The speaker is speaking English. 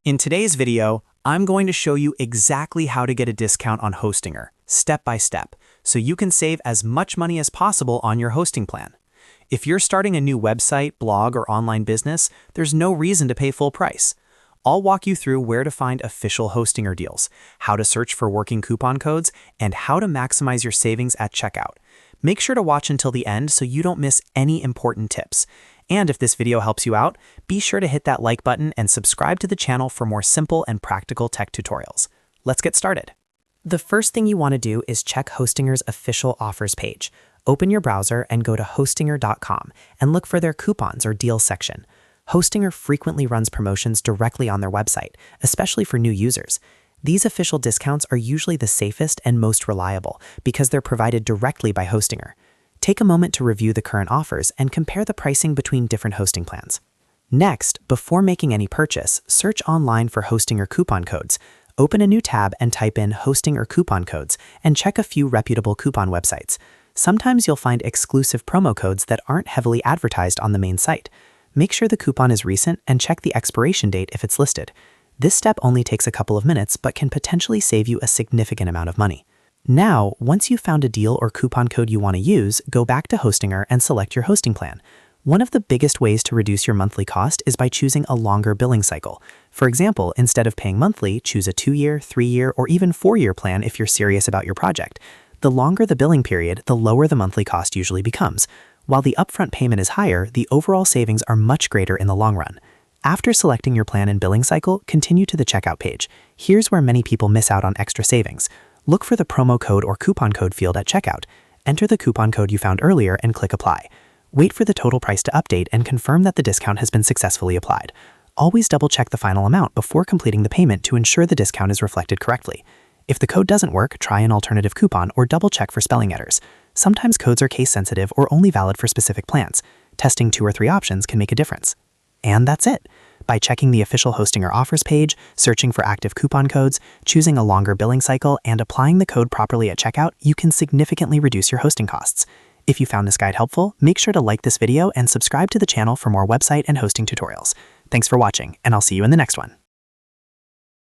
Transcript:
In today's video, I'm going to show you exactly how to get a discount on Hostinger, step by step, so you can save as much money as possible on your hosting plan. If you're starting a new website, blog, or online business, there's no reason to pay full price. I'll walk you through where to find official Hostinger deals, how to search for working coupon codes, and how to maximize your savings at checkout. Make sure to watch until the end so you don't miss any important tips. And if this video helps you out, be sure to hit that like button and subscribe to the channel for more simple and practical tech tutorials. Let's get started. The first thing you want to do is check Hostinger's official offers page. Open your browser and go to hostinger.com and look for their coupons or deals section. Hostinger frequently runs promotions directly on their website, especially for new users. These official discounts are usually the safest and most reliable because they're provided directly by Hostinger. Take a moment to review the current offers and compare the pricing between different hosting plans. Next, before making any purchase, search online for Hostinger coupon codes. Open a new tab and type in Hostinger coupon codes and check a few reputable coupon websites. Sometimes you'll find exclusive promo codes that aren't heavily advertised on the main site. Make sure the coupon is recent and check the expiration date if it's listed. This step only takes a couple of minutes but can potentially save you a significant amount of money. Now, once you've found a deal or coupon code you want to use, go back to Hostinger and select your hosting plan. One of the biggest ways to reduce your monthly cost is by choosing a longer billing cycle. For example, instead of paying monthly, choose a 2-year, 3-year, or even 4-year plan if you're serious about your project. The longer the billing period, the lower the monthly cost usually becomes. While the upfront payment is higher, the overall savings are much greater in the long run. After selecting your plan and billing cycle, continue to the checkout page. Here's where many people miss out on extra savings. Look for the promo code or coupon code field at checkout. Enter the coupon code you found earlier and click Apply. Wait for the total price to update and confirm that the discount has been successfully applied. Always double-check the final amount before completing the payment to ensure the discount is reflected correctly. If the code doesn't work, try an alternative coupon or double-check for spelling errors. Sometimes codes are case-sensitive or only valid for specific plans. Testing 2 or 3 options can make a difference. And that's it. By checking the official Hostinger offers page, searching for active coupon codes, choosing a longer billing cycle, and applying the code properly at checkout, you can significantly reduce your hosting costs. If you found this guide helpful, make sure to like this video and subscribe to the channel for more website and hosting tutorials. Thanks for watching, and I'll see you in the next one.